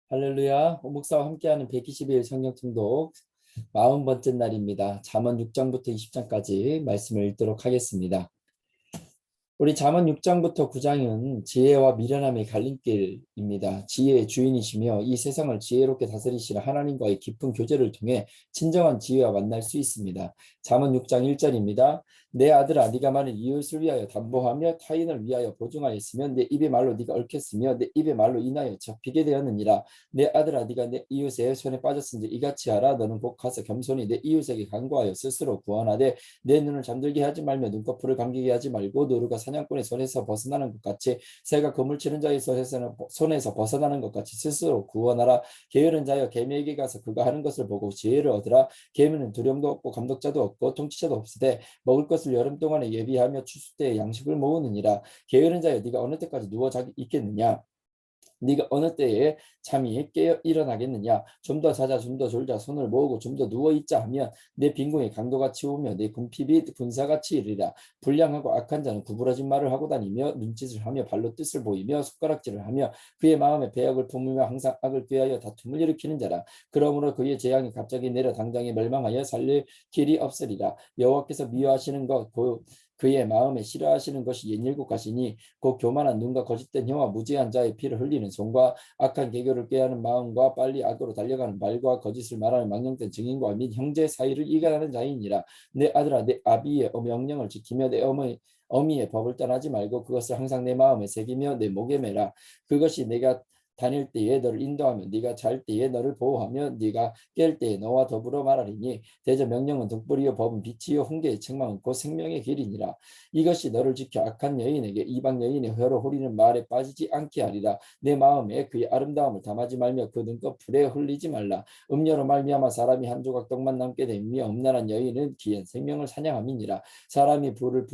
할렐루야. 목사와 함께하는 120일 성경 통독 40번째 날입니다. 잠언 6장부터 20장까지 말씀을 읽도록 하겠습니다. 우리 잠언 6장부터 9장은 지혜와 미련함의 갈림길입니다. 지혜의 주인이시며 이 세상을 지혜롭게 다스리시는 하나님과의 깊은 교제를 통해 진정한 지혜와 만날 수 있습니다. 잠언 6장 1절입니다. 내 아들아 네가 만일 이웃을 위하여 담보하며 타인을 위하여 보증하였으면 내 입의 말로 네가 얽혔으며 내 입의 말로 인하여 접히게 되었느니라. 내 아들아 네가 내 이웃의 손에 빠졌은지 이같이 하라. 너는 곧 가서 겸손히 내 이웃에게 간구하여 스스로 구원하되 내 눈을 잠들게 하지 말며 눈꺼풀을 감기게 하지 말고 노루가 사냥꾼의 손에서 벗어나는 것 같이 새가 그물 치는 자의 손에서 벗어나는 것 같이 스스로 구원하라. 게으른 자여 개미에게 가서 그가 하는 것을 보고 지혜를 얻으라. 개미는 두려움도 없고 감독자도 없고 통치자도 없으되 먹을 것을 여름 동안에 예비하며 추수 때에 양식을 모으느니라. 게으른 자여 네가 어느 때까지 누워 있겠느냐. 네가 어느 때에 잠이 깨어 일어나겠느냐. 좀 더 자자 좀 더 졸자 손을 모으고 좀 더 누워있자 하면 내 빈궁이 강도같이 오며 내 궁핍이 군사같이 이르리라. 불량하고 악한 자는 구부러진 말을 하고 다니며 눈짓을 하며 발로 뜻을 보이며 손가락질을 하며 그의 마음에 배역을 품으며 항상 악을 꾀하여 다툼을 일으키는 자라. 그러므로 그의 재앙이 갑자기 내려 당장에 멸망하여 살릴 길이 없으리라. 여호와께서 미워하시는 것 그의 마음에 싫어하시는 것이 옛일곱 가지니 곧 교만한 눈과 거짓된 혀와 무지한 자의 피를 흘리는 손과 악한 계교를 꾀하는 마음과 빨리 악으로 달려가는 말과 거짓을 말하는 망령된 증인과 및 형제 사이를 이간하는 자이니라. 내 아들아 내 아비의 명령을 지키며 내 어미의 법을 떠나지 말고 그것을 항상 내 마음에 새기며 내 목에 매라. 그것이 내가 다닐 때에 너를 인도하며 네가 잘 때에 너를 보호하며 네가 깰 때에 너와 더불어 말하리니 대저 명령은 등불이요 법은 빛이요 훈계의 책망은 곧 생명의 길이니라. 이것이 너를 지켜 악한 여인에게 이방 여인의 혀로 후리는 말에 빠지지 않게 하리라. 내 마음에 그의 아름다움을 담하지 말며 그 눈꺼풀에 흘리지 말라. 음료로 말미암아 사람이 한 조각 떡만 남게 되며 음란한 여인은 기한 생명을 사냥함이니라. 사람이 불을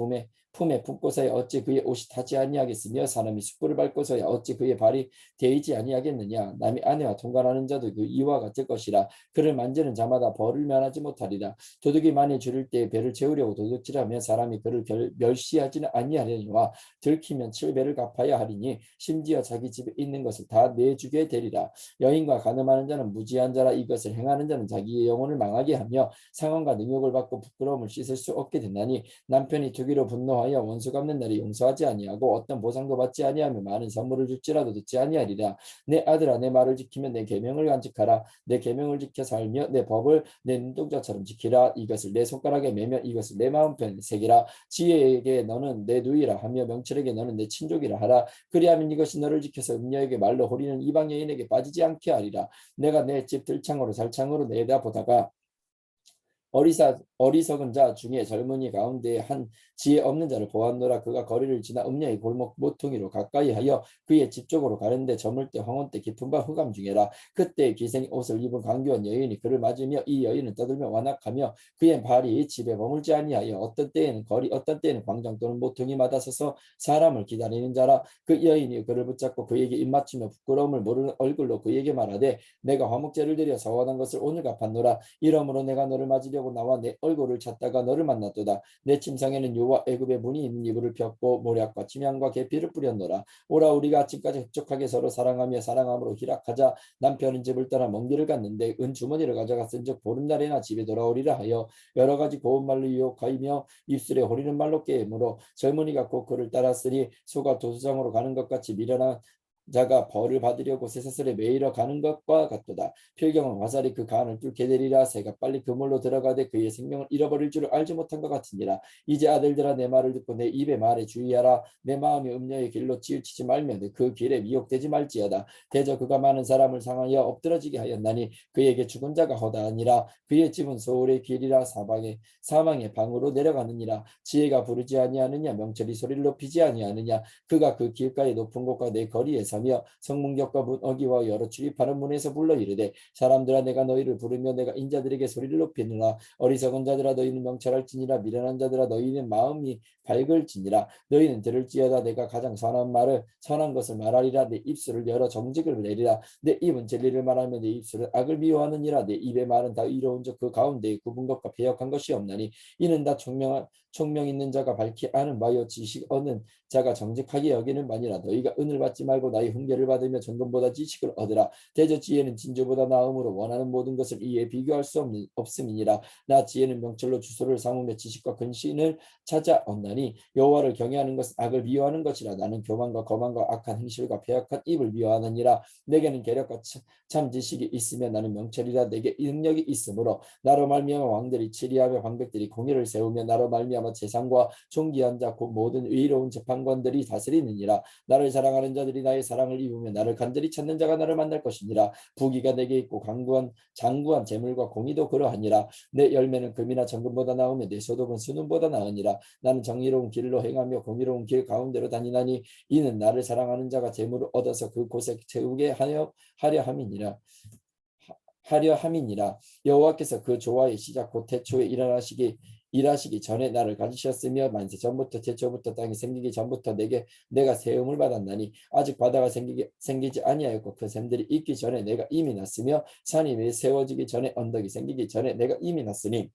품에 품고서야 어찌 그의 옷이 타지 아니하겠으며 사람이 숯불을 밟고서야 어찌 그의 발이 데이지 아니하겠느냐. 남의 아내와 통관하는 자도 그 이와 같을 것이라. 그를 만지는 자마다 벌을 면하지 못하리라. 도둑이 많이 줄일 때 배를 채우려고 도둑질하면 사람이 그를 멸시하지는 아니하려니와 들키면 7배를 갚아야 하리니 심지어 자기 집에 있는 것을 다 내주게 되리라. 여인과 간음하는 자는 무지한 자라. 이것을 행하는 자는 자기의 영혼을 망하게 하며 상언과 능욕을 받고 부끄러움을 씻을 수 없게 된다니. 남편이 투기로 분노하여 원수 갚는 날이 용서하지 아니하고 어떤 보상도 받지 아니하며 많은 선물을 줄지라도 듣지 아니하리라. 내 아들아 내 말을 지키며 내 계명을 간직하라. 내 계명을 지켜 살며 내 법을 내 눈동자처럼 지키라. 이것을 내 손가락에 매며 이것을 내 마음편에 새기라. 지혜에게 너는 내 누이라 하며 명철에게 너는 내 친족이라 하라. 그리하면 이것이 너를 지켜서 음녀에게 말로 호리는 이방 여인에게 빠지지 않게 하리라. 내가 내 집 들창으로 살창으로 내다보다가 어리석은 자 중에 젊은이 가운데 한 지혜 없는 자를 보았노라. 그가 거리를 지나 음녀의 골목 모퉁이로 가까이 하여 그의 집 쪽으로 가는데 저물 때 황혼 때 깊은 밤 흑암 중에라. 그때 기생 옷을 입은 강교한 여인이 그를 맞으며 이 여인은 떠들며 완악하며 그의 발이 집에 머물지 아니하여 어떤 때에는 거리 어떤 때에는 광장 또는 모퉁이마다 서서 사람을 기다리는 자라. 그 여인이 그를 붙잡고 그에게 입맞추며 부끄러움을 모르는 얼굴로 그에게 말하되 내가 화목제를 드려 서원한 것을 오늘 갚았노라. 이러므로 내가 너를 맞으려고 나와 내 얼굴을 찾다가 너를 만났도다. 내 침상에는 요와 애굽의 문이 있는 이불을 폈고 모략과 침향과 계피를 뿌렸노라. 오라 우리가 아침까지 흡족하게 서로 사랑하며 사랑함으로 희락하자. 남편은 집을 떠나 먼 길을 갔는데 은 주머니를 가져갔은즉 보름날에나 집에 돌아오리라 하여 여러 가지 고운 말로 유혹하이며 입술에 호리는 말로 깨므로 젊은이가 곧 그를 따랐으니 소가 도수장으로 가는 것 같이 미련한 자가 벌을 받으려고 쇠사슬에 매이러 가는 것과 같도다. 필경은 화살이 그 간을 뚫게 되리라. 새가 빨리 그물로 들어가되 그의 생명을 잃어버릴 줄을 알지 못한 것 같으니라. 이제 아들들아 내 말을 듣고 내 입의 말에 주의하라. 내 마음이 음녀의 길로 치우치지 말며 그 길에 미혹되지 말지어다. 대저 그가 많은 사람을 상하여 엎드러지게 하였나니 그에게 죽은 자가 허다하니라. 그의 집은 소울의 길이라 사망의 방으로 내려가느니라. 지혜가 부르지 아니하느냐 명철이 소리를 높이지 아니하느냐. 그가 그 길가의 높은 곳과 내 거리에 서며 성문격과 문 어기와 여러 출입하는 문에서 불러 이르되 사람들아 내가 너희를 부르며 내가 인자들에게 소리를 높이느라. 어리석은 자들아 너희는 명철할지니라. 미련한 자들아 너희는 마음이 밝을지니라. 너희는 들을지어다. 내가 가장 선한 것을 말하리라. 내 입술을 열어 정직을 내리라. 내 입은 진리를 말하며 내 입술은 악을 미워하느니라. 내 입의 말은 다 이로운 즉 그 가운데에 굽은 것과 배역한 것이 없나니 이는 다 총명 있는 자가 밝히 아는 바요 지식 얻는 자가 정직하게 여기는 바니라. 너희가 은을 받지 말고 나의 훈계를 받으며 정금보다 지식을 얻으라. 대저 지혜는 진주보다 나음으로 원하는 모든 것을 이에 비교할 수 없음이니라. 나 지혜는 명철로 주소를 삼으며 지식과 근신을 찾아온나니 여호와를 경외하는 것은 악을 미워하는 것이라. 나는 교만과 거만과 악한 행실과 패역한 입을 미워하느니라. 내게는 계략과 참 지식이 있으며 나는 명철이라. 내게 능력이 있으므로 나로 말미암아 왕들이 치리하며 방백들이 공의를 세우며 나로 말미암아 재상과 존귀한 자 곧 모든 의로운 재판관들이 다스리느니라. 나를 사랑하는 자들이 나의 사랑을 입으며 나를 간절히 찾는 자가 나를 만날 것이니라. 부귀가 내게 있고 장구한 재물과 공의도 그러하니라. 내 열매는 금이나 정금보다 나오며 내 소득은 수능보다 나으니라. 나는 정의로운 길로 행하며 공의로운 길 가운데로 다니나니 이는 나를 사랑하는 자가 재물을 얻어서 그곳에 채우게 하려 함이니라. 여호와께서 그 조화의 시작 곧 태초에 일하시기 전에 나를 가지셨으며 만세 전부터 태초부터 땅이 생기기 전부터 내가 세움을 받았나니 아직 바다가 생기지 아니하였고 그 샘들이 있기 전에 내가 이미 났으며 산이 세워지기 전에 언덕이 생기기 전에 내가 이미 났으니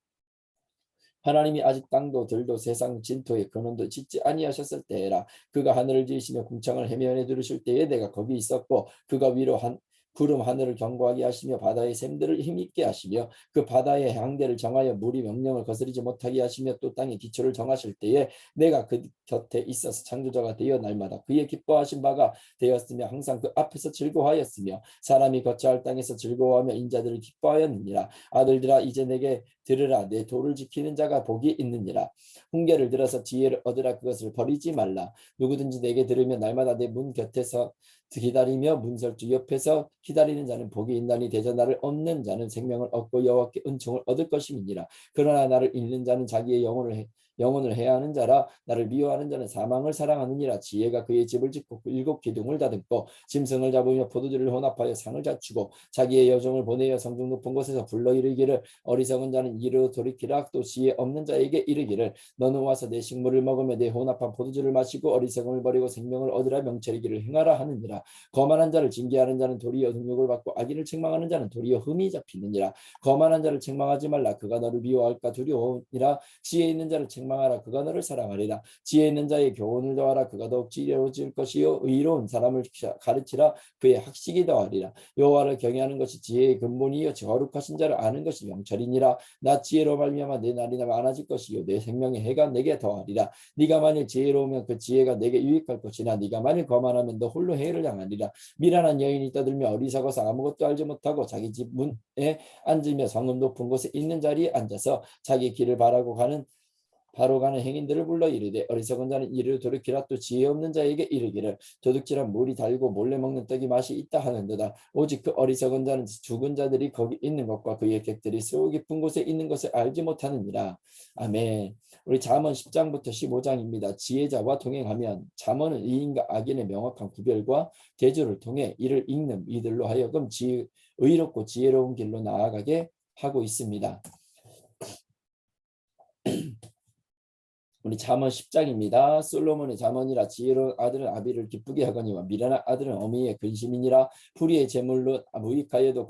하나님이 아직 땅도 들도 세상 진토에 근원도 짓지 아니하셨을 때에라. 그가 하늘을 지으시며 궁창을 해면에 두르실 때에 내가 거기 있었고 그가 위로 구름 하늘을 견고하게 하시며 바다의 샘들을 힘있게 하시며 그 바다의 항대를 정하여 물이 명령을 거스르지 못하게 하시며 또 땅의 기초를 정하실 때에 내가 그 곁에 있어서 창조자가 되어 날마다 그의 기뻐하신 바가 되었으며 항상 그 앞에서 즐거워하였으며 사람이 거처할 땅에서 즐거워하며 인자들을 기뻐하였느니라. 아들들아 이제 내게 들으라. 내 도를 지키는 자가 복이 있느니라. 훈계를 들어서 지혜를 얻으라. 그것을 버리지 말라. 누구든지 내게 들으면 날마다 내 문 곁에서 기다리며 문설주 옆에서 기다리는 자는 복이 있나니 대저 나를 얻는 자는 생명을 얻고 여호와께 은총을 얻을 것임이니라. 그러나 나를 잃는 자는 자기의 영혼을 해하는 자라. 나를 미워하는 자는 사망을 사랑하느니라. 지혜가 그의 집을 짓고 일곱 기둥을 다듬고 짐승을 잡으며 포도주를 혼합하여 상을 갖추고 자기의 여종을 보내어 성중 높은 곳에서 불러 이르기를 어리석은 자는 이르러 돌이키라. 또 지혜 없는 자에게 이르기를 너는 와서 내 식물을 먹으며 내 혼합한 포도주를 마시고 어리석음을 버리고 생명을 얻으라. 명철이기를 행하라 하느니라. 거만한 자를 징계하는 자는 도리어 능욕을 받고 악인을 책망하는 자는 도리어 흠이 잡히느니라. 거만한 자를 책망하지 말라. 그가 너를 미워할까 두려우니라. 지혜 있는 자를 책망하라. 그가 너를 사랑하리라. 지혜 있는 자의 교훈을 더하라. 그가 더욱 지혜로워질 것이요 의로운 사람을 가르치라. 그의 학식이 더하리라. 여호와를 경외하는 것이 지혜의 근본이요 거룩하신 자를 아는 것이 명철이니라. 나 지혜로 말미암아 내 날이 많아질 것이요 내 생명의 해가 내게 더하리라. 네가 만일 지혜로우면 그 지혜가 내게 유익할 것이나 네가 만일 거만하면 너 홀로 해를 당하리라. 미련한 여인이 떠들며 어리석어서 아무것도 알지 못하고 자기 집 문에 앉으며 성읍 높은 곳에 있는 자리에 앉아서 자기 길을 바로 가는 행인들을 불러 이르되 어리석은 자는 이르러 돌이키라. 또 지혜 없는 자에게 이르기를 도둑질한 물이 달고 몰래 먹는 떡이 맛이 있다 하는도다. 오직 그 어리석은 자는 죽은 자들이 거기 있는 것과 그의 객들이 수오 깊은 곳에 있는 것을 알지 못하느니라. 아멘. 우리 잠언 10장부터 15장입니다. 지혜자와 동행하면 잠언은 의인과 악인의 명확한 구별과 대조를 통해 이를 읽는 이들로 하여금 의롭고 지혜로운 길로 나아가게 하고 있습니다. 우리 잠언 10장입니다. 솔로몬의 잠언이라 지혜로운 아들은 아비를 기쁘게 하거니와 미련한 아들은 어미의 근심이니라. 불의의 제물로 무익하여도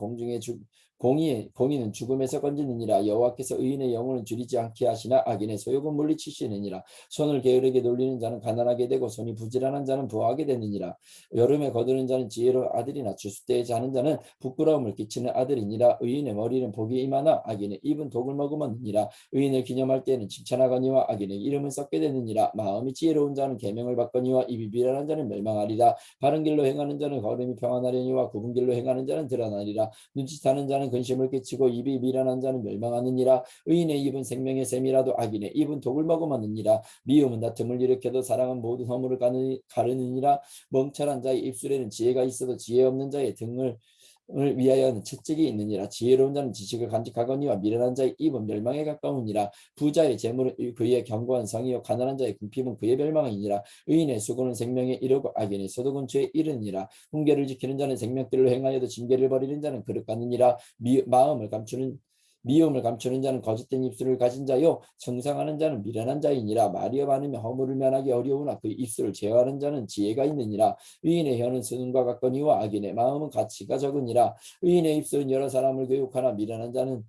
공의는 죽음에서 건지느니라. 여호와께서 의인의 영혼은 줄이지 않게 하시나 악인의 소욕은 물리치시느니라. 손을 게으르게 돌리는 자는 가난하게 되고 손이 부지런한 자는 부하게 되느니라. 여름에 거두는 자는 지혜로운 아들이나 추수때에 자는 자는 부끄러움을 끼치는 아들이니라. 의인의 머리는 복이 임하나 악인의 입은 독을 머금었느니라. 의인을 기념할 때에는 칭찬하거니와 악인의 이름은 썩게 되느니라. 마음이 지혜로운 자는 계명을 받거니와 입이 미련한 자는 멸망하리라. 바른 길로 행하는 자는 걸음이 평안하려니와 굽은 길로 행하는 자는 드러나리라. 눈짓하는 자는 근심을 끼치고 입이 미련한 자는 멸망하느니라. 의인의 입은 생명의 샘이라도 악인의 입은 독을 머금었느니라. 미움은 다툼을 일으켜도 사랑은 모든 허물을 가르느니라. 멍청한 자의 입술에는 지혜가 있어도 지혜 없는 자의 등을 위하여는 채찍이 있느니라. 지혜로운 자는 지식을 간직하거니와 미련한 자의 입은 멸망에 가까우니라. 부자의 재물은 그의 견고한 성이요 가난한 자의 궁핍은 그의 멸망이니라. 의인의 수고는 생명에 이르고 악인의 소득은 죄에 이르니라. 훈계를 지키는 자는 생명길로 행하여도 징계를 버리는 자는 그릇 같느니라. 미움을 감추는 자는 거짓된 입술을 가진 자요 정상하는 자는 미련한 자이니라. 말이 많으면 허물을 면하기 어려우나 그 입술을 제어하는 자는 지혜가 있느니라. 의인의 혀는 수능과 같거니와 악인의 마음은 가치가 적으니라. 의인의 입술은 여러 사람을 교육하나 미련한 자는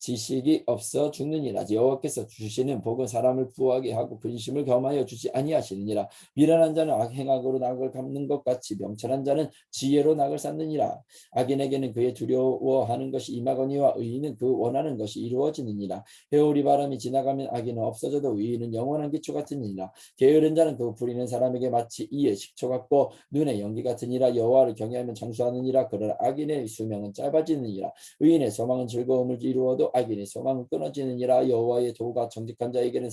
지식이 없어 죽느니라. 여호와께서 주시는 복은 사람을 부하게 하고 근심을 겸하여 주지 아니하시느니라. 미련한 자는 악행악으로 낙을 갚는 것 같이 명철한 자는 지혜로 낙을 쌓느니라. 악인에게는 그의 두려워하는 것이 임하거니와 의인은 그 원하는 것이 이루어지느니라. 회오리 바람이 지나가면 악인은 없어져도 의인은 영원한 기초 같으니라. 게으른 자는 그 부리는 사람에게 마치 이의 식초 같고 눈의 연기 같으니라. 여호와를 경외하면 장수하느니라. 그러나 악인의 수명은 짧아지느니라. 의인의 소망은 즐거움을 이루어도 악인의 소망은 끊어지느니라. 여호와의 도가 정직한 자에게는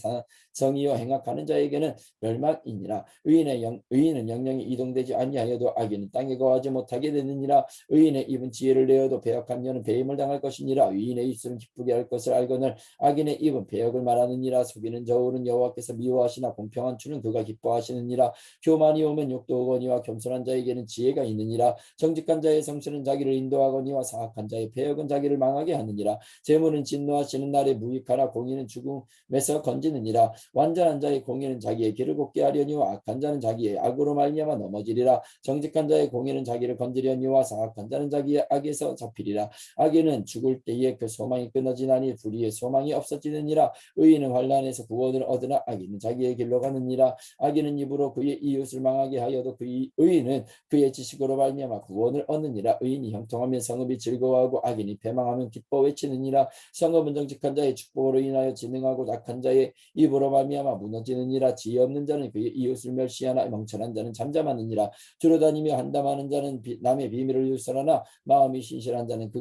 정의요 행악하는 자에게는 멸망이니라. 의인은 영영이 이동되지 아니하여도 악인은 땅에 거하지 못하게 되느니라. 의인의 입은 지혜를 내어도 배역한 여는 배임을 당할 것이니라. 의인의 입술은 기쁘게 할 것을 알거늘 악인의 입은 배역을 말하느니라. 속이는 저울은 여호와께서 미워하시나 공평한 추는 그가 기뻐하시느니라. 교만이 오면 욕도 오거니와 겸손한 자에게는 지혜가 있느니라. 정직한 자의 성실은 자기를 인도하거니와 사악한 자의 배역은 자기를 망하게 하느니라. 재물은 진노하시는 날에 무익하나 공의는 죽음에서 건지느니라. 완전한 자의 공의는 자기의 길을 곱게 하려니와 악한 자는 자기의 악으로 말미암아 넘어지리라. 정직한 자의 공의는 자기를 건지려니와 사악한 자는 자기의 악에서 잡히리라. 악인은 죽을 때에 그 소망이 끊어지나니 불의의 소망이 없어지느니라. 의인은 환난에서 구원을 얻으나 악인은 자기의 길로 가느니라. 악인은 입으로 그의 이웃을 망하게 하여도 의인은 그의 지식으로 말미암아 구원을 얻느니라. 의인이 형통하면 성읍이 즐거워하고 악인이 패망하면 기뻐 외치느니라. 성읍은 정직한 자의 축복으로 인하여 진흥하고 악한 자의 입으로 말미암아 무너지느니라. 지혜 없는 자는 그의 이웃을 멸시하나 명철한 자는 잠잠하느니라. 두루다니며 한담하는 자는 남의 비밀을 유설하나 마음이 신실한 자는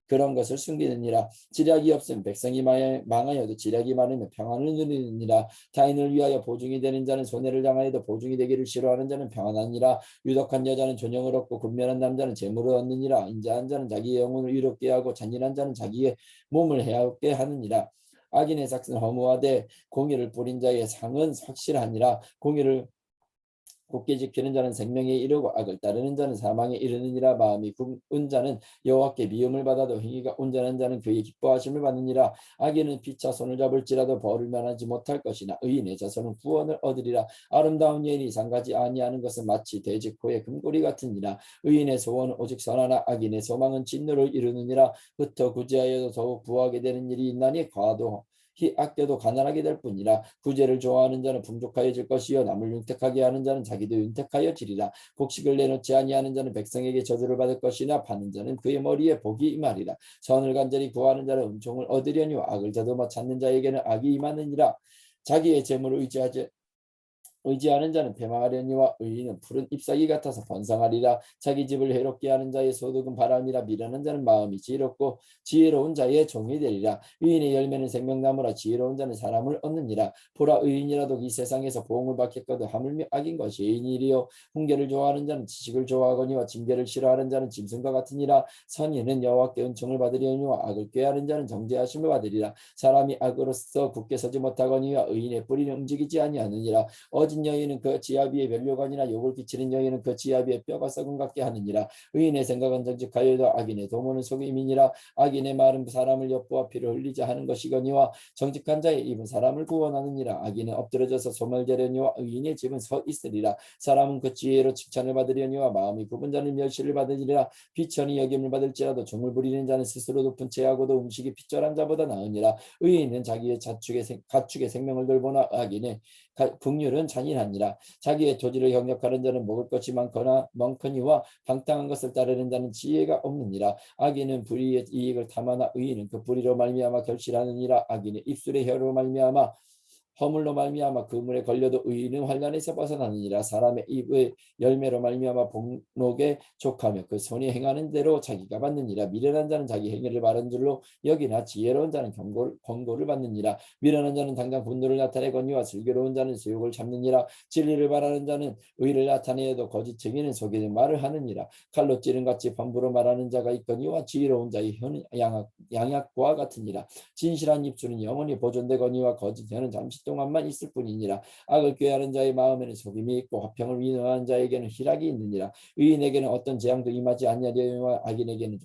그런 것을 숨기느니라. 지략이 없으면 백성이 망하여도 지략이 많으면 평안을 누리느니라. 타인을 위하여 보증이 되는 자는 손해를 당하여도 보증이 되기를 싫어하는 자는 평안하니라. 유덕한 여자는 존영을 얻고 근면한 남자는 재물을 얻느니라. 인자한 자는 자기의 영혼을 이롭게 하고 잔인한 자는 자기의 몸을 해롭게 하느니라. 악인의 삭은 허무하되 공의를 뿌린 자의 상은 확실하니라. 공의를 굳게 지키는 자는 생명에 이르고 악을 따르는 자는 사망에 이르느니라. 마음이 굳은 자는 여호와께 미움을 받아도 행위가 온전한 자는 그의 기뻐하심을 받느니라. 악인은 피차 손을 잡을지라도 벌을 면하지 못할 것이나 의인의 자손은 구원을 얻으리라. 아름다운 여인이 상가지 아니하는 것은 마치 돼지코의 금고리 같으니라. 의인의 소원은 오직 선하나 악인의 소망은 진노를 이루느니라. 흩어 구제하여도 더욱 부하게 되는 일이 있나니 과도 아껴도 가난하게 될 뿐이라. 구제를 좋아하는 자는 풍족하여질 것이요 남을 윤택하게 하는 자는 자기도 윤택하여지리라. 곡식을 내놓지 아니하는 자는 백성에게 저주를 받을 것이나 파는 자는 그의 머리에 복이 임하리라. 선을 간절히 구하는 자는 은총을 얻으려니와 악을 더듬어 찾는 자에게는 악이 임하느니라. 자기의 재물을 의지하는 자는 패망하려니와 의인은 푸른 잎사귀 같아서 번성하리라. 자기 집을 해롭게 하는 자의 소득은 바람이라. 미련한 자는 마음이 지혜롭고 지혜로운 자의 종이 되리라. 의인의 열매는 생명나무라. 지혜로운 자는 사람을 얻느니라. 보라, 의인이라도 이 세상에서 보응을 받겠거든 하물며 악인 것이 의인이리요. 훈계를 좋아하는 자는 지식을 좋아하거니와 징계를 싫어하는 자는 짐승과 같으니라. 선인은 여호와께 은총을 받으려니와 악을 꾀하는 자는 정죄하심을 받으리라. 사람이 악으로서 굳게 서지 못하거니와 의인의 뿌리는 움직이지 아니하느니라. 어진 여인은 그 지하 위에 면류관이나 욕을 끼치는 여인은 그 지하 위에 뼈가 썩은 같게 하느니라. 의인의 생각은 정직하여도 악인의 도모는 속임이니라. 악인의 말은 사람을 엿보아 피를 흘리자 하는 것이거니와 정직한 자의 입은 사람을 구원하느니라. 악인은 엎드러져서 소멸되려니와 의인의 집은 서 있으리라. 사람은 그 지혜로 칭찬을 받으려니와 마음이 굽은 자는 멸시를 받으리라. 비천히 여김을 받을지라도 종을 부리는 자는 스스로 높은 채하고도 음식이 핏절한 자보다 나으니라. 의인은 자기의 가축의 생명을 돌보나 악인의 긍휼은 잔인하니라. 자기의 토지를 경력하는 자는 먹을 것이 많거니와 방탕한 것을 따르는 자는 지혜가 없느니라. 악인은 불의의 이익을 탐하나 의인은 그 불의로 말미암아 결실하느니라. 악인의 입술의 혀로 말미암아 허물로 말미암아 그물에 걸려도 의인은 환난에서 벗어나느니라. 사람의 입의 열매로 말미암아 복록에 족하며 그 손이 행하는 대로 자기가 받느니라. 미련한 자는 자기 행위를 바른 줄로 여기나 지혜로운 자는 권고를 받느니라. 미련한 자는 당장 분노를 나타내거니와 슬기로운 자는 수욕을 참느니라. 진리를 바라는 자는 의를 나타내어도 거짓 증인은 속이는 말을 하느니라. 칼로 찌른 같이 함부로 말하는 자가 있거니와 지혜로운 자의 혀는 양약과 같으니라. 진실한 입술은 영원히 보존되거니와 거짓 혀는 잠시 동안만 있을 뿐이니라. 악을 꾀하는 자의 마음에는 속임이 있고 화평을 위능하는 자에게는 희락이 있느니라. 의인에게는 어떤 재앙도 임하지 아니하려니와 악인에게는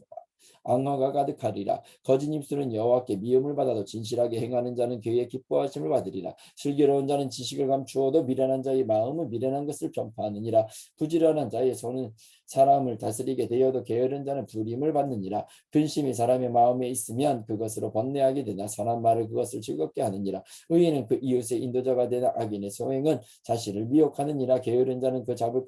악마가 가득하리라. 거짓 입술은 여호와께 미움을 받아도 진실하게 행하는 자는 그의 기뻐하심을 받으리라. 슬기로운 자는 지식을 감추어도 미련한 자의 마음은 미련한 것을 전파하느니라. 부지런한 자의 손은 사람을 다스리게 되어도 게으른 자는 불임을 받느니라. 근심이 사람의 마음에 있으면 그것으로 번뇌하게 되나 선한 말을 그것을 즐겁게 하느니라. 의인은 그 이웃의 인도자가 되나 악인의 소행은 자신을 미혹하느니라. 게으른 자는 그 잡을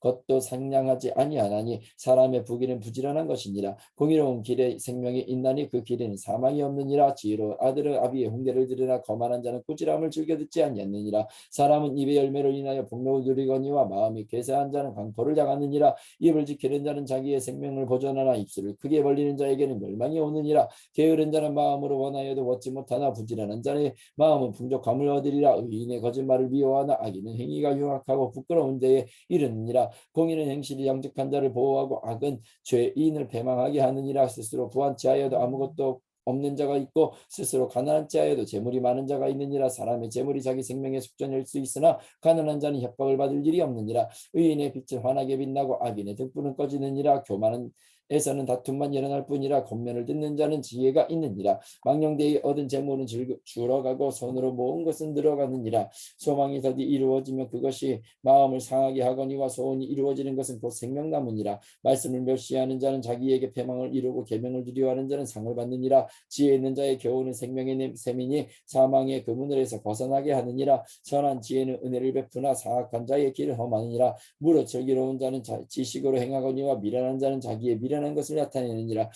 것도 상냥하지 아니하나니 사람의 부귀는 부지런한 것이니라. 공의로운 길에 생명이 있나니 그 길에는 사망이 없느니라. 지혜로운 아들은 아비의 훈계를 들으나 거만한 자는 꾸지람을 즐겨 듣지 아니하느니라. 사람은 입의 열매로 인하여 복록을 누리거니와 마음이 괴사한 자는 강포를 당하느니라. 입을 지키는 자는 자기의 생명을 보존하나 입술을 크게 벌리는 자에게는 멸망이 오느니라. 게으른 자는 마음으로 원하여도 얻지 못하나 부지런한 자의 마음은 풍족함을 얻으리라. 의인의 거짓말을 미워하나 악인은 행위가 흉악하고 부끄러운 데에 이르느니라. 공의는 행실이 양직한 자를 보호하고 악은 죄인을 패망하게 하느니라. 스스로 부한 채하여도 아무것도 없는 자가 있고 스스로 가난한 자에도 재물이 많은 자가 있느니라. 사람의 재물이 자기 생명의 숙전일 수 있으나 가난한 자는 협박을 받을 일이 없느니라. 의인의 빛은 환하게 빛나고 악인의 등불은 꺼지느니라. 교만은 에서는 다툼만 일어날 뿐이라. 권면을 듣는 자는 지혜가 있느니라. 망령되이 얻은 재물은 줄어가고 손으로 모은 것은 늘어가느니라. 소망이 더디 이루어지면 그것이 마음을 상하게 하거니와 소원이 이루어지는 것은 곧 생명나무니라. 말씀을 멸시하는 자는 자기에게 패망을 이루고 계명을 두려워하는 자는 상을 받느니라. 지혜 있는 자의 교훈은 생명의 셈이니 사망의 그물에서 벗어나게 하느니라. 선한 지혜는 은혜를 베푸나 사악한 자의 길을 험하느니라. 무릇 즐기로운 자는 지식으로 행하거니와 미련한 자는 자기의 미련한 것을 나타내느니라.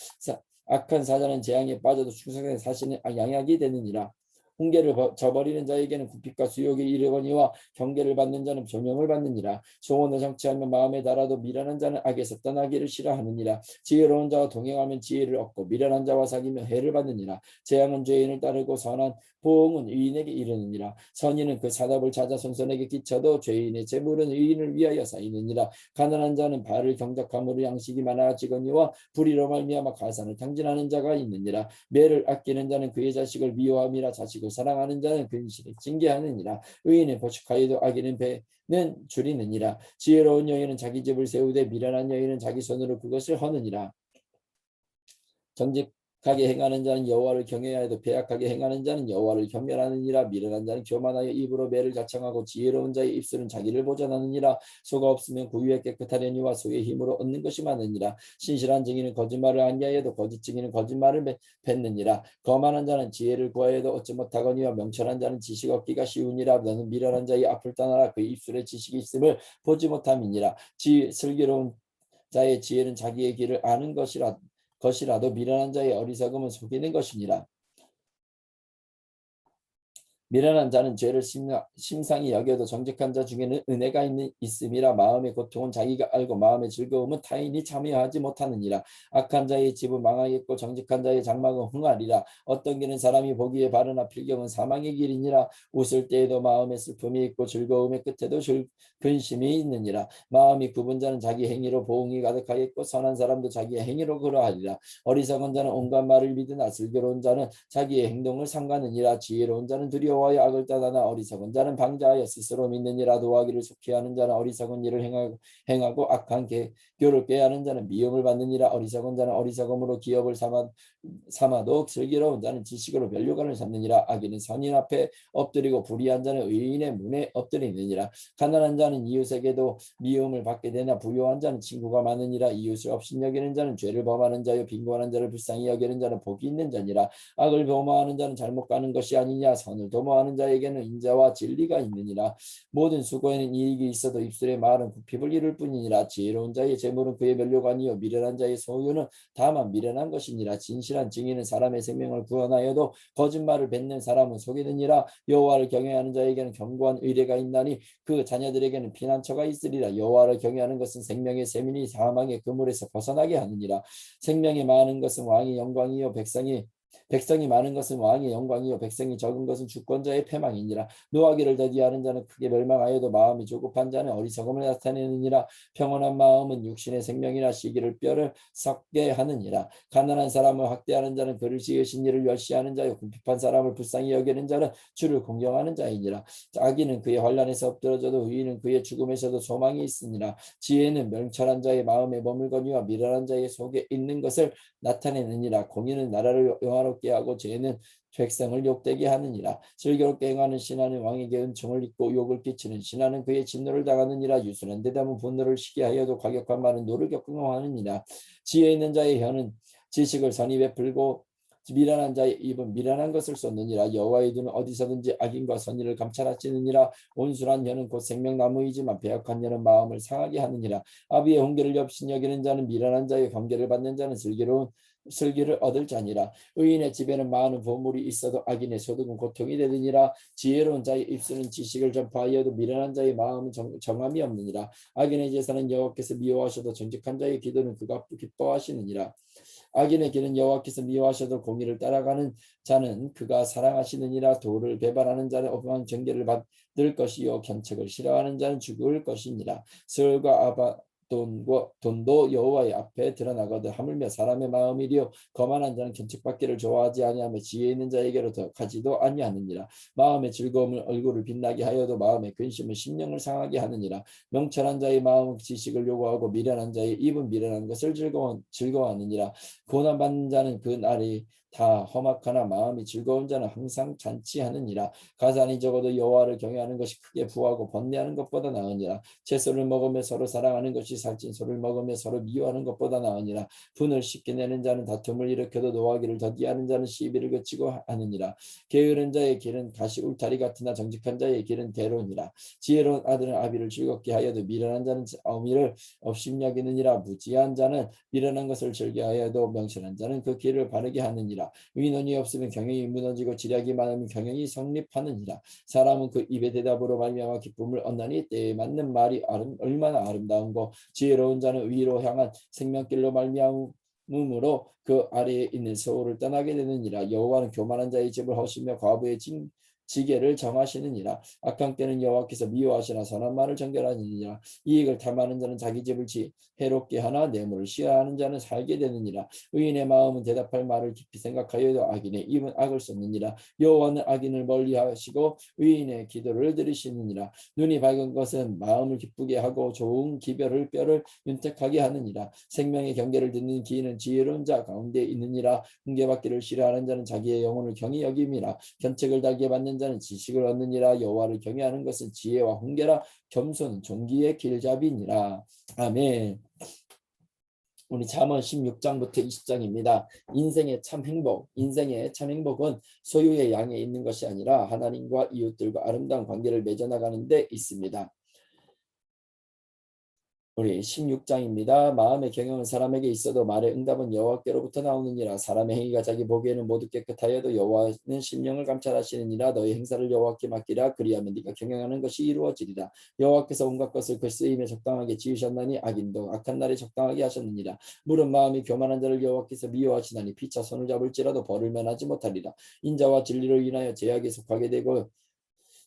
악한 사자는 재앙에 빠져도 충성된 사신은 양약이 되느니라. 훈계를 저버리는 자에게는 굽hit과 수욕이 이르거니와 경계를 받는 자는 조명을 받느니라. 소원을 성취하면 마음에 달아도 미련한 자는 악에서 떠나기를 싫어하느니라. 지혜로운 자와 동행하면 지혜를 얻고 미련한 자와 사귀면 해를 받느니라. 재앙은 죄인을 따르고 선한 보응은 의인에게 이르느니라. 선인은 그 사답을 찾아 손손에게 끼쳐도 죄인의 재물은 의인을 위하여 쌓이느니라. 가난한 자는 발을 경작함으로 양식이 많아지거니와 불의로 말미암아 가산을 탕진하는 자가 있느니라. 매를 아끼는 자는 그의 자식을 미워함이라. 자식을 사랑하는 자는 근실을 징계하느니라. 의인은 보축하여도 악인은 배는 줄이느니라. 지혜로운 여인은 자기 집을 세우되 미련한 여인은 자기 손으로 그것을 허느니라. 정직하게 행하는 자는 여호와를 경외하여 해도 배악하게 행하는 자는 여호와를 경멸하느니라. 미련한 자는 교만하여 입으로 매를 자청하고 지혜로운 자의 입술은 자기를 보전하느니라. 소가 없으면 구유에 깨끗하려니와 소의 힘으로 얻는 것이 많으니라. 신실한 증인은 거짓말을 아니하여도 거짓 증인은 거짓말을 뱉느니라. 거만한 자는 지혜를 구하여도 얻지 못하거니와 명철한 자는 지식 얻기가 쉬우니라. 너는 미련한 자의 앞을 떠나라. 그 입술에 지식이 있음을 보지 못함이니라. 슬기로운 자의 지혜는 자기의 길을 아는 것이라도 미련한 자의 어리석음은 속이는 것이니라. 미련한 자는 죄를 심상히 여겨도 정직한 자 중에는 은혜가 있음이라. 마음의 고통은 자기가 알고 마음의 즐거움은 타인이 참여하지 못하느니라. 악한 자의 집은 망하겠고 정직한 자의 장막은 흥하리라. 어떤 길은 사람이 보기에 바르나 필경은 사망의 길이니라. 웃을 때에도 마음에 슬픔이 있고 즐거움의 끝에도 근심이 있느니라. 마음이 굽은 자는 자기 행위로 보응이 가득하겠고 선한 사람도 자기의 행위로 그러하리라. 어리석은 자는 온갖 말을 믿으나 슬기로운 자는 자기의 행동을 삼가느니라. 지혜로운 자는 두려워하여 악을 따다나 어리석은 자는 방자하여 스스로 믿느니라. 도하기를 속히 하는 자는 어리석은 일을 행하고 악한 교를 꾀하는 자는 미움을 받느니라. 어리석은 자는 어리석음으로 기업을 삼아도 슬기로운 자는 지식으로 면류관을 삼느니라. 악인은 선인 앞에 엎드리고 불의한 자는 의인의 문에 엎드리느니라. 가난한 자는 이웃에게도 미움을 받게 되나 부유한 자는 친구가 많으니라. 이웃을 업신여기는 자는 죄를 범하는 자요 빈곤한 자를 불쌍히 여기는 자는 복이 있는 자니라. 악을 도모하는 자는 잘못 가는 것이 아니냐. 선을 도모하는 자에게는 인자와 진리가 있느니라. 모든 수고에는 이익이 있어도 입술의 말은 굽힘을 이룰 뿐이니라. 지혜로운 자의 재물은 그의 면류관이요 미련한 자의 소유는 다만 미련한 것이니라. 진실한 증인은 사람의 생명을 구원하여도 거짓말을 뱉는 사람은 속이느니라. 여호와를 경외하는 자에게는 견고한 의뢰가 있나니 그 자녀들에게는 피난처가 있으리라. 여호와를 경외하는 것은 생명의 셈이니 사망의 그물에서 벗어나게 하느니라. 생명이 많은 것은 왕의 영광이요 백성이 백성이 많은 것은 왕의 영광이요 백성이 적은 것은 주권자의 패망이니라. 노하기를 더디하는 자는 크게 멸망하여도 마음이 조급한 자는 어리석음을 나타내느니라. 평온한 마음은 육신의 생명이나 시기를 뼈를 썩게 하느니라. 가난한 사람을 학대하는 자는 그를 지으신 이를 멸시하는 자요 궁핍한 사람을 불쌍히 여기는 자는 주를 공경하는 자이니라. 악인은 그의 환난에서 엎드러져도 의인은 그의 죽음에서도 소망이 있으니라. 지혜는 명철한 자의 마음에 머물거니와 미련한 자의 속에 있는 것을 나타내느니라. 공의는 나라를 영화롭게 하고 죄는 백성을 욕되게 하느니라. 슬기롭게 행하는 신하는 왕에게 은총을 입고 욕을 끼치는 신하는 그의 진노를 당하느니라. 유순한 대담은 분노를 시게 하여도 과격한 말은 노를 겪음하느니라. 지혜 있는 자의 혀는 지식을 선히 베풀고 미련한 자의 입은 미련한 것을 쏟느니라. 여호와의 눈은 어디서든지 악인과 선의를 감찰하시느니라. 온순한 혀는 곧 생명나무이지만 배역한 혀는 마음을 상하게 하느니라. 아비의 훈계를 엽신 여기는 자는 미련한 자의 경계를 받는 자는 슬기를 얻을 자니라. 의인의 집에는 많은 보물이 있어도 악인의 소득은 고통이 되느니라. 지혜로운 자의 입술은 지식을 전파하여도 미련한 자의 마음은 정함이 없느니라. 악인의 제사는 여호와께서 미워하셔도 정직한 자의 기도는 그가 기뻐하시느니라. 악인의 길은 여호와께서 미워하셔도 공의를 따라가는 자는 그가 사랑하시느니라. 도를 배반하는 자는 엄한 징계를 받을 것이요 견책을 싫어하는 자는 죽을 것이니라. 스올과 돈도 여호와의 앞에 드러나거든 하물며 사람의 마음이리요 거만한 자는 견책받기를 좋아하지 아니하며 지혜 있는 자에게로 더 가지도 아니하느니라. 마음의 즐거움을 얼굴을 빛나게 하여도 마음의 근심은 심령을 상하게 하느니라. 명철한 자의 마음은 지식을 요구하고 미련한 자의 입은 미련한 것을 즐거워하느니라. 고난받는 자는 그 날이 다 험악하나 마음이 즐거운 자는 항상 잔치하느니라. 가산이 적어도 여호와를 경외하는 것이 크게 부하고 번뇌하는 것보다 나으니라. 채소를 먹으며 서로 사랑하는 것이 살찐 소를 먹으며 서로 미워하는 것보다 나으니라. 분을 쉽게 내는 자는 다툼을 일으켜도 노하기를 더디하는 자는 시비를 그치고 하느니라. 게으른 자의 길은 가시 울타리 같으나 정직한 자의 길은 대로니라. 지혜로운 아들은 아비를 즐겁게 하여도 미련한 자는 어미를 업심여기느니라. 무지한 자는 미련한 것을 즐겨하여도 명철한 자는 그 길을 바르게 하느니라. 의논이 없으면 경영이 무너지고 지략이 많으면 경영이 성립하느니라. 사람은 그 입의 대답으로 말미암아 기쁨을 얻나니 때에 맞는 말이 얼마나 아름다운고 지혜로운 자는 위로 향한 생명길로 말미암음으로 그 아래에 있는 세월을 떠나게 되느니라. 여호와는 교만한 자의 집을 허시며 과부의 지게를 정하시느니라. 악한 때는 여호와께서 미워하시나 선한 말을 정결하느니라. 이익을 탐하는 자는 자기 집을 해롭게 하나 뇌물을 시하는 자는 살게 되느니라. 의인의 마음은 대답할 말을 깊이 생각하여도 악인의 입은 악을 쏟느니라. 여호와는 악인을 멀리하시고 의인의 기도를 들으시느니라. 눈이 밝은 것은 마음을 기쁘게 하고 좋은 기별을 뼈를 윤택하게 하느니라. 생명의 경계를 듣는 기인은 지혜로운 자 가운데 있느니라. 훈계받기를 싫어하는 자는 자기의 영혼을 경히 여김이라. 견책을 달게 받는 자는 지식을 얻느니라. 여호와를 경외하는 것은 지혜와 훈계라. 겸손은 존귀의 길잡이니라. 아멘. 우리 잠언 16장부터 20장입니다. 인생의 참 행복은 소유의 양에 있는 것이 아니라 하나님과 이웃들과 아름다운 관계를 맺어나가는 데 있습니다. 우리 16장입니다. 마음의 경영은 사람에게 있어도 말의 응답은 여호와께로부터 나오느니라. 사람의 행위가 자기 보기에는 모두 깨끗하여도 여호와는 심령을 감찰하시느니라. 너의 행사를 여호와께 맡기라. 그리하면 네가 경영하는 것이 이루어지리라. 여호와께서 온갖 것을 그 쓰임에 적당하게 지으셨나니 악인도 악한 날에 적당하게 하셨느니라. 물은 마음이 교만한 자를 여호와께서 미워하시나니 피차 손을 잡을지라도 벌을 면하지 못하리라. 인자와 진리를 인하여 제약에 속하게 되고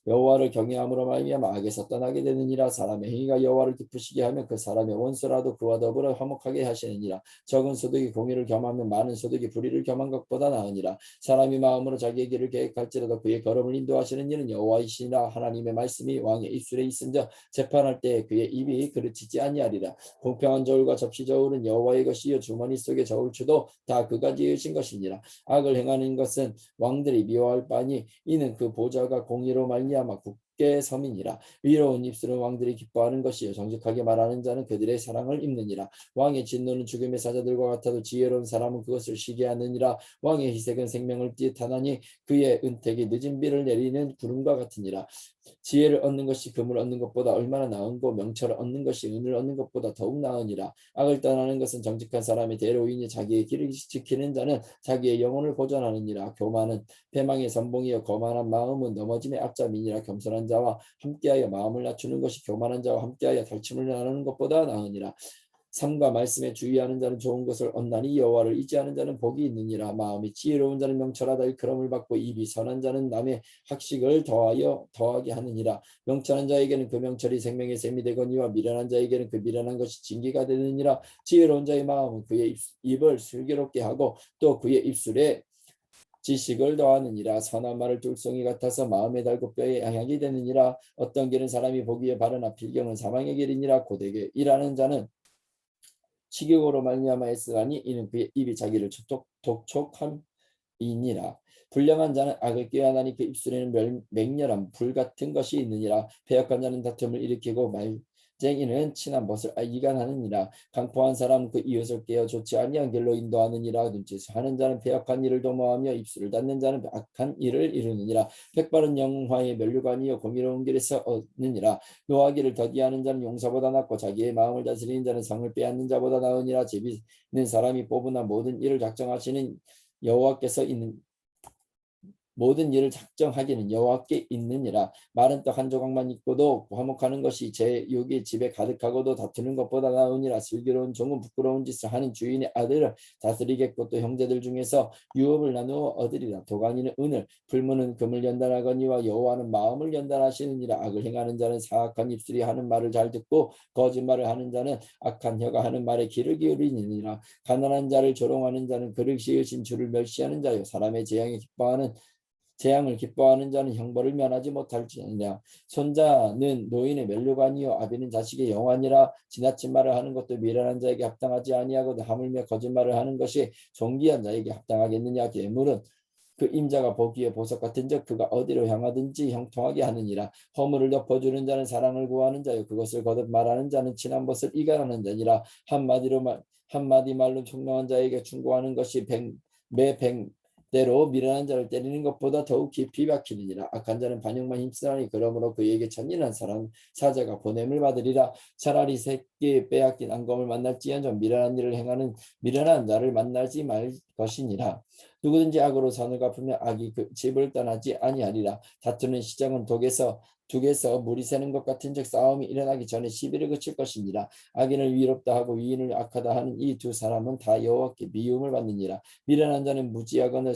여호와를 경외함으로 말미암아 악에서 떠나게 되느니라. 사람의 행위가 여호와를 기쁘시게 하면 그 사람의 원수라도 그와 더불어 화목하게 하시느니라. 적은 소득이 공의를 겸하면 많은 소득이 불의를 겸한 것보다 나으니라. 사람이 마음으로 자기의 길을 계획할지라도 그의 걸음을 인도하시는 이는 여호와이시니라. 하나님의 말씀이 왕의 입술에 있은즉 재판할 때 그의 입이 그르치지 아니하리라. 공평한 저울과 접시 저울은 여호와의 것이요 주머니 속의 저울추도 다 그가 지으신 것이니라. 악을 행하는 것은 왕들이 미워할 바니 이는 그 보좌가 공의로 말미암아 굳게 섬이니라. 의로운 입술은 왕들이 기뻐하는 것이요 정직하게 말하는 자는 그들의 사랑을 입느니라. 왕의 진노는 죽음의 사자들과 같아도 지혜로운 사람은 그것을 쉬게 하느니라. 왕의 희색은 생명을 뜻하나니 그의 은택이 늦은 비를 내리는 구름과 같으니라. 지혜를 얻는 것이 금을 얻는 것보다 얼마나 나은고 명철을 얻는 것이 은을 얻는 것보다 더욱 나으니라. 악을 떠나는 것은 정직한 사람의 대로이니 자기의 길을 지키는 자는 자기의 영혼을 보존하느니라. 교만은 패망의 선봉이요 거만한 마음은 넘어짐의 앞잡이니라. 겸손한 자와 함께하여 마음을 낮추는 것이 교만한 자와 함께하여 달침을 나누는 것보다 나으니라. 삶과 말씀에 주의하는 자는 좋은 것을 얻나니 여호와를 의지하는 자는 복이 있느니라. 마음이 지혜로운 자는 명철하다 일컬음을 받고 입이 선한 자는 남의 학식을 더하게 하느니라. 명철한 자에게는 그 명철이 생명의 샘이 되거니와 미련한 자에게는 그 미련한 것이 징계가 되느니라. 지혜로운 자의 마음은 그의 입을 슬기롭게 하고 또 그의 입술에 지식을 더하느니라. 선한 말을 둘송이 같아서 마음에 달고 뼈에 양약이 되느니라. 어떤 길은 사람이 보기에 바르나 필경은 사망의 길이니라. 고되게 일하는 자는 식욕으로 말미암아 애쓰라니 이는 그의 입이 자기를 독촉함이니라. 불량한 자는 악을 꾀하나니 그 입술에는 맹렬한 불 같은 것이 있느니라. 패역한 자는 다툼을 일으키고 말쟁이는 친한 벗을 이간하느니라. 강포한 사람 그 이웃을 깨어 좋지 아니한 길로 인도하느니라. 눈짓을 하는 자는 패역한 일을 도모하며 입술을 닫는 자는 악한 일을 이루느니라. 백발은 영화의 면류관이요 공의로운 길에서 얻느니라. 노하기를 더디하는 자는 용사보다 낫고 자기의 마음을 다스리는 자는 성을 빼앗는 자보다 나으니라. 제비는 사람이 뽑으나 모든 일을 작정하시는 여호와께서 있는 모든 일을 작정하기는 여호와께 있느니라. 마른 떡 한 조각만 있고도 화목하는 것이 제 육이 집에 가득하고도 다투는 것보다 나으니라. 슬기로운 종은 부끄러운 짓을 하는 주인의 아들을 다스리겠고 또 형제들 중에서 유업을 나누어 얻으리라. 도가니는 은을 불문은 금을 연단하거니와 여호와는 마음을 연단하시느니라. 악을 행하는 자는 사악한 입술이 하는 말을 잘 듣고 거짓말을 하는 자는 악한 혀가 하는 말에 귀를 기울이느니라. 가난한 자를 조롱하는 자는 그를 지으신 주를 멸시하는 자요 사람의 재앙을 기뻐하는 자는 형벌을 면하지 못할지니라. 손자는 노인의 면류관이요 아비는 자식의 영환이라. 지나친 말을 하는 것도 미련한 자에게 합당하지 아니하고 하물며 거짓말을 하는 것이 존귀한 자에게 합당하겠느냐. 괴물은 그 임자가 보기에 보석 같은즉 그가 어디로 향하든지 형통하게 하느니라. 허물을 덮어주는 자는 사랑을 구하는 자요 그것을 거듭 말하는 자는 친한 것을 이간하는 자니라. 한마디 말로 총명한 자에게 충고하는 것이 백대로 미련한 자를 때리는 것보다 더욱 깊이 박히느니라. 악한 자는 반역만 힘쓰나니 그러므로 그에게 천진한 사람 사자가 보냄을 받으리라. 차라리 새끼 빼앗긴 앙검을 만날지언정 미련한 일을 행하는 미련한 자를 만나지 말 것이니라. 누구든지 악으로 선을 갚으면 악이 그 집을 떠나지 아니하리라. 다투는 시작은 둑에서 물이 새는 것 같은즉 싸움이 일어나기 전에 시비를 그칠 것이니라. 악인을 위롭다 하고 위인을 악하다 하는 이 두 사람은 다 여호와께 미움을 받느니라. 미련한 자는 무지하거늘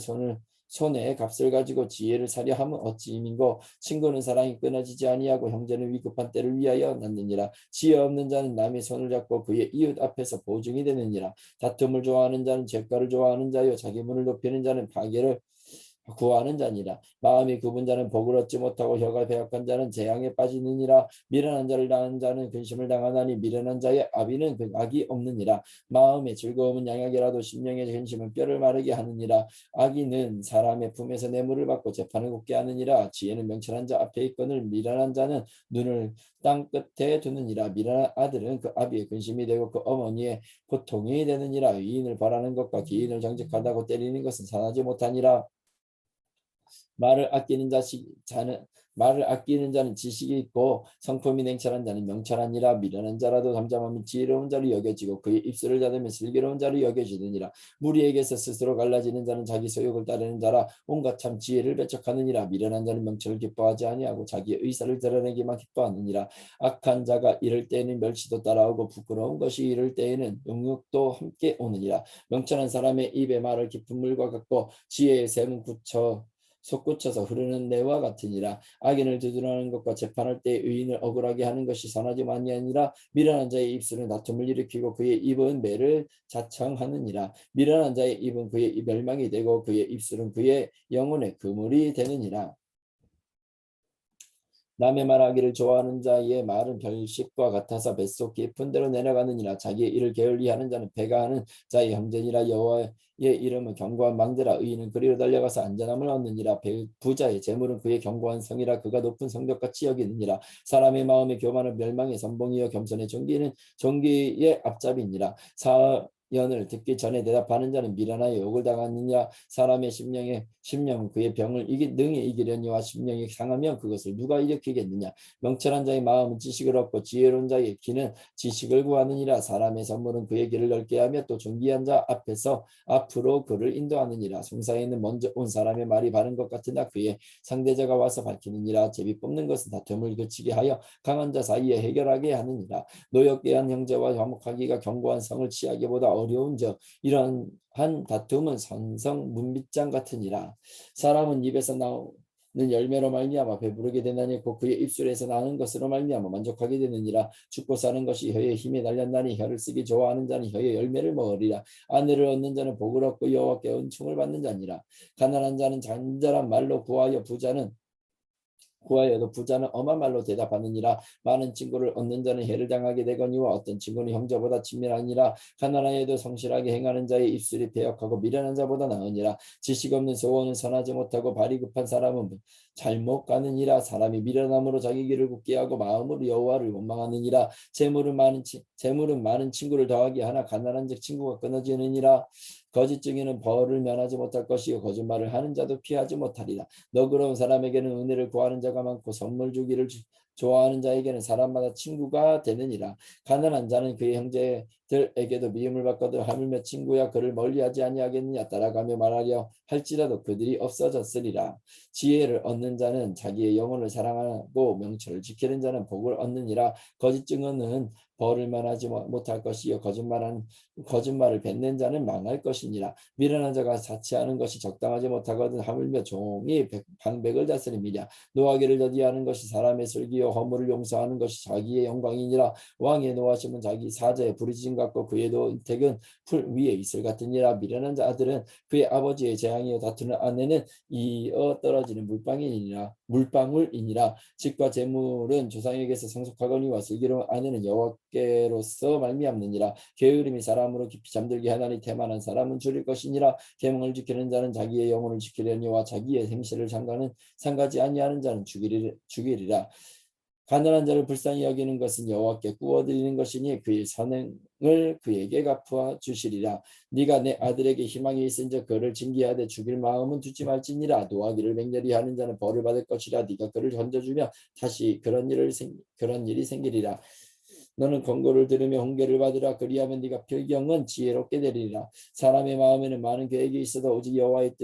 손에 값을 가지고 지혜를 사려 함은 어찌 임인고. 친구는 사랑이 끊어지지 아니하고 형제는 위급한 때를 위하여 낳느니라. 지혜 없는 자는 남의 손을 잡고 그의 이웃 앞에서 보증이 되느니라. 다툼을 좋아하는 자는 죄가를 좋아하는 자요 자기 문을 높이는 자는 파괴를 구하는 자니라. 마음이 굽은 자는 복을 얻지 못하고 혀가 배역한 자는 재앙에 빠지느니라. 미련한 자를 당하는 자는 근심을 당하나니 미련한 자의 아비는 악이 없느니라. 마음의 즐거움은 양약이라도 심령의 근심은 뼈를 마르게 하느니라. 악인은 사람의 품에서 뇌물을 받고 재판을 곱게 하느니라. 지혜는 명철한 자 앞에 있거늘 미련한 자는 눈을 땅 끝에 두느니라. 미련한 아들은 그 아비의 근심이 되고 그 어머니의 고통이 되느니라. 의인을 벌하는 것과 기인을 정직하다고 때리는 것은 산하지 못하니라. 말을 아끼는 자는 지식이 있고 성품이 냉철한 자는 명철하니라. 미련한 자라도 잠잠하면 지혜로운 자로 여겨지고 그의 입술을 닫으면 슬기로운 자로 여겨지느니라. 무리에게서 스스로 갈라지는 자는 자기 소욕을 따르는 자라. 온갖 참 지혜를 배척하느니라. 미련한 자는 명철을 기뻐하지 아니하고 자기의 의사를 드러내기만 기뻐하느니라. 악한 자가 이를 때에는 멸시도 따라오고 부끄러운 것이 이를 때에는 욕력도 함께 오느니라. 명철한 사람의 입의 말을 깊은 물과 같고 지혜의 샘은 솟구쳐서 흐르는 내와 같으니라. 악인을 두둔하는 것과 재판할 때 의인을 억울하게 하는 것이 선하지 아니하니라. 미련한 자의 입술은 다툼을 일으키고 그의 입은 매를 자청하느니라. 미련한 자의 입은 그의 멸망이 되고 그의 입술은 그의 영혼의 그물이 되느니라. 남의 말하기를 좋아하는 자의 말은 별식과 같아서 뱃속 깊은 데로 내려가느니라. 자기의 일을 게을리하는 자는 배가 하는 자의 형제니라. 여호와의 이름은 견고한 망대라. 의인은 그리로 달려가서 안전함을 얻느니라. 부자의 재물은 그의 견고한 성이라. 그가 높은 성벽같이 여기느니라. 사람의 마음의 교만은 멸망의 선봉이요 겸손의 존귀는 존귀의 앞잡이니라. 연을 듣기 전에 대답하는 자는 미련하여 욕을 당하느니라. 사람의 심령은 그의 병을 능히 이기려니와 심령이 상하면 그것을 누가 일으키겠느냐. 명철한 자의 마음은 지식을 얻고 지혜로운 자의 귀는 지식을 구하느니라. 사람의 선물은 그의 길을 넓게 하며 또 존귀한 자 앞으로 그를 인도하느니라. 송사에는 먼저 온 사람의 말이 바른 것 같으나 그의 상대자가 와서 밝히느니라. 제비 뽑는 것은 다툼을 그치게 하여 강한 자 사이에 해결하게 하느니라. 노역계한 형제와 화목하기가 견고한 성을 취하기보다 어려운즉 이러한 다툼은 선성 문빗장 같으니라. 사람은 입에서 나오는 열매로 말미암아 배부르게 되나니 곧 그의 입술에서 나는 것으로 말미암아 만족하게 되느니라. 죽고 사는 것이 혀의 힘에 달렸나니 혀를 쓰기 좋아하는 자는 혀의 열매를 먹으리라. 아내를 얻는 자는 복을 얻고 여호와께 은총을 받는 자니라. 가난한 자는 잔잔한 말로 구하여도 부자는 엄한 말로 대답하느니라. 많은 친구를 얻는 자는 해를 당하게 되거니와 어떤 친구는 형제보다 친밀하니라. 가난하여도 성실하게 행하는 자의 입술이 배역하고 미련한 자보다 나으니라. 지식 없는 소원은 선하지 못하고 발이 급한 사람은 잘못 가느니라. 사람이 미련함으로 자기 길을 굳게 하고 마음으로 여호와를 원망하느니라. 재물은 많은 친구를 더하게 하나 가난한 즉 친구가 끊어지느니라. 거짓 증인은 벌을 면하지 못할 것이요 거짓말을 하는 자도 피하지 못하리라. 너그러운 사람에게는 은혜를 구하는 자가 많고 선물 주기를 좋아하는 자에게는 사람마다 친구가 되느니라. 가난한 자는 그의 형제들에게도 미움을 받거든 하물며 친구야 그를 멀리하지 아니하겠느냐. 따라가며 말하려 할지라도 그들이 없어졌으리라. 지혜를 얻는 자는 자기의 영혼을 사랑하고 명철을 지키는 자는 복을 얻느니라. 거짓 증언은 벌을 면하지 못할 것이요 거짓말을 뱉는 자는 망할 것이니라. 미련한 자가 자치하는 것이 적당하지 못하거든 하물며 종이 방백을 다스립니다. 노하기를 더디하는 것이 사람의 슬기요 허물을 용서하는 것이 자기의 영광이니라. 왕의 노하심은 자기 사자의 부르짖음 같고 그의 택은 풀 위에 있을 같으니라. 미련한 자들은 그의 아버지의 재앙이요 다투는 아내는 이어 떨어지는 물방울이니라. 집과 재물은 조상에게서 상속하거니와 슬기로운 아내는 여호와께로서 말미암느니라. 게으름이 사람으로 깊이 잠들게 하나니 태만한 사람은 줄일 것이니라. 계명을 지키는 자는 자기의 영혼을 지키려니와 자기의 생시를 상가지 아니하는 자는 죽이리라. 가난한 자를 불쌍히 여기는 것은 여호와께 구워드리는 것이니 그의 선행을 그에게 갚아 주시리라. 네가 내 아들에게 희망이 있은즉 그를 징계하되 죽일 마음은 두지 말지니라. 노하기를 맹렬히 하는 자는 벌을 받을 것이라. 네가 그를 던져주면 다시 그런 일이 생기리라. 너는 권고를 들으며 훈계를 받으라. 그리하면 네가 필경은 지혜롭게 되리라. 사람의 마음에는 많은 계획이 있어도 오직 여호와의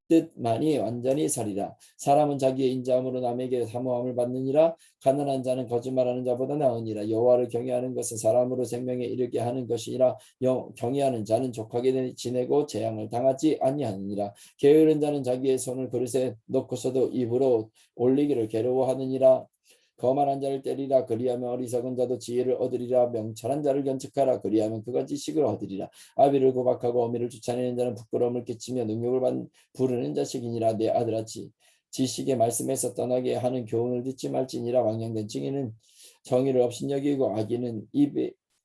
뜻만이 완전히 서리라. 사람은 자기의 인자함으로 남에게 사모함을 받느니라. 가난한 자는 거짓말하는 자보다 나으니라. 여호와를 경외하는 것은 사람으로 생명에 이르게 하는 것이라. 경외하는 자는 족하게 지내고 재앙을 당하지 아니하느니라. 게으른 자는 자기의 손을 그릇에 넣고서도 입으로 올리기를 괴로워하느니라. 거만한 자를 때리라. 그리하면 어리석은 자도 지혜를 얻으리라. 명철한 자를 견책하라. 그리하면 그가 지식을 얻으리라. 아비를 고박하고 어미를 쫓아내는 자는 부끄러움을 끼치며 능욕을 부르는 자식이니라. 내 아들아 지식의 말씀에서 떠나게 하는 교훈을 듣지 말지니라. 왕령된 증인은 정의를 업신여기고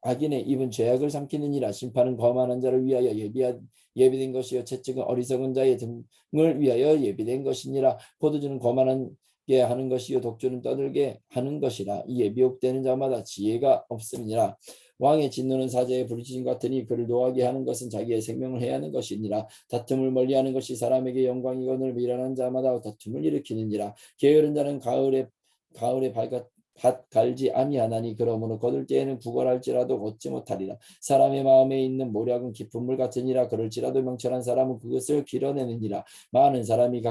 악인의 입은 죄악을 삼키느니라. 심판은 거만한 자를 위하여 예비된 것이요 채찍은 어리석은 자의 등을 위하여 예비된 것이니라. 포도주는 거만한 하는 것이요 독주는 떠들게 하는 것이라. 이에 미혹되는 자마다 지혜가 없음이니라. 왕의 진노는 사자의 부르짖음 같으니 그를 노하게 하는 것은 자기의 생명을 해하는 것이니라. 다툼을 멀리하는 것이 사람에게 영광이거늘 미련한 자마다 다툼을 일으키느니라. 게으른 자는 가을에 밭 갈지 아니하나니 그러므로 거둘 때에는 구걸할지라도 걷지 못하리라. 사람의 마음에 있는 모략은 깊은 물 같으니라. 그럴지라도 명철한 사람은 그것을 길어내느니라. 많은 사람이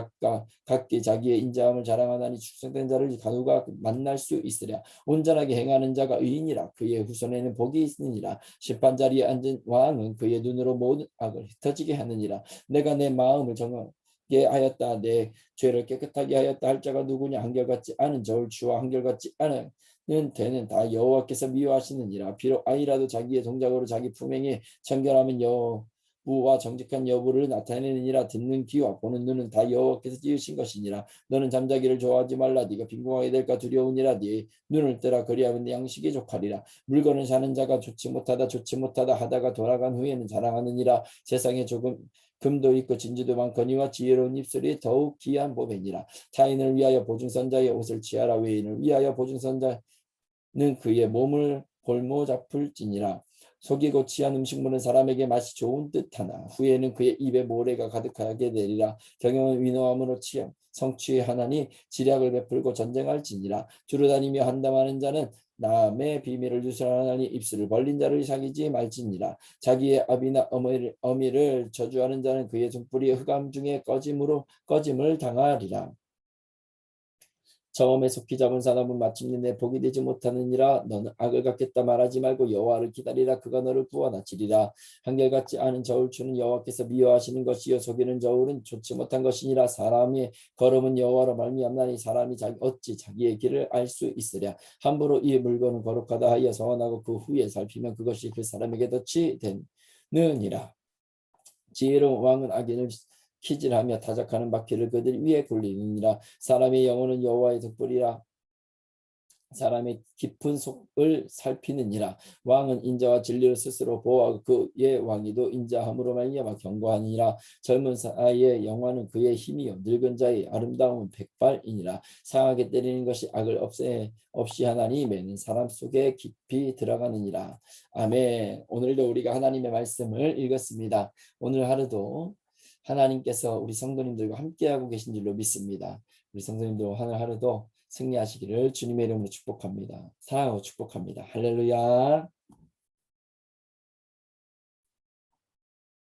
각기 자기의 인자함을 자랑하나니 축성된 자를 누가 만날 수 있으랴. 온전하게 행하는 자가 의인이라. 그의 후손에는 복이 있느니라. 심판 자리에 앉은 왕은 그의 눈으로 모든 악을 흩어지게 하느니라. 내가 내 마음을 정하게 하였다. 내 죄를 깨끗하게 하였다 할 자가 누구냐. 한결같지 않은 저울추와 한결같지 않은 되는 다 여호와께서 미워하시느니라. 비록 아이라도 자기의 동작으로 자기 품행에 청결하면 여호와 정직한 여부를 나타내느니라. 듣는 귀와 보는 눈은 다 여호와께서 지으신 것이니라. 너는 잠자기를 좋아하지 말라. 네가 빈궁하게 될까 두려우니라. 네 눈을 뜨라. 그리하면 네 양식이 족하리라. 물건을 사는 자가 좋지 못하다 하다가 돌아간 후에는 자랑하느니라. 세상에 금도 있고 진주도 많거니와 지혜로운 입술이 더욱 귀한 보배니라. 타인을 위하여 보증선자의 옷을 취하라. 외인을 위하여 보증선자는 그의 몸을 볼모 잡을지니라. 속이고 취한 음식물은 사람에게 맛이 좋은 듯하나 후에는 그의 입에 모래가 가득하게 되리라. 경영은 위노함으로 성취하나니 지략을 베풀고 전쟁할지니라. 주로 다니며 한담하는 자는 남의 비밀을 누설하나니 입술을 벌린 자를 사귀지 말지니라. 자기의 아비나 어미를 저주하는 자는 그의 등불이 흑암 중에 꺼짐을 당하리라. 처음에 속히 잡은 사람은 마침내 내 복이 되지 못하느니라. 너는 악을 갚겠다 말하지 말고 여호와를 기다리라. 그가 너를 구원하시리라. 한결같지 않은 저울추는 여호와께서 미워하시는 것이요 속이는 저울은 좋지 못한 것이니라. 사람의 걸음은 여호와로 말미암나니 사람이 어찌 자기의 길을 알 수 있으랴. 함부로 이 물건은 거룩하다 하여 서원하고 그 후에 살피면 그것이 그 사람에게 덫이 되느니라. 지혜로운 왕은 악인을 키질하며 타작하는 바퀴를 그들 위에 굴리느니라. 사람의 영혼은 여호와의 득불이라. 사람의 깊은 속을 살피느니라. 왕은 인자와 진리를 스스로 보호하고 그의 왕위도 인자함으로 말미암아 경고하니라. 젊은 자의 영화는 그의 힘이요 늙은 자의 아름다움은 백발이니라. 상하게 때리는 것이 악을 없이 하나니 매는 사람 속에 깊이 들어가느니라. 아멘. 오늘도 우리가 하나님의 말씀을 읽었습니다. 오늘 하루도 하나님께서 우리 성도님들과 함께하고 계신 줄로 믿습니다. 우리 성도님들 오늘 하루도 승리하시기를 주님의 이름으로 축복합니다. 사랑하고 축복합니다. 할렐루야.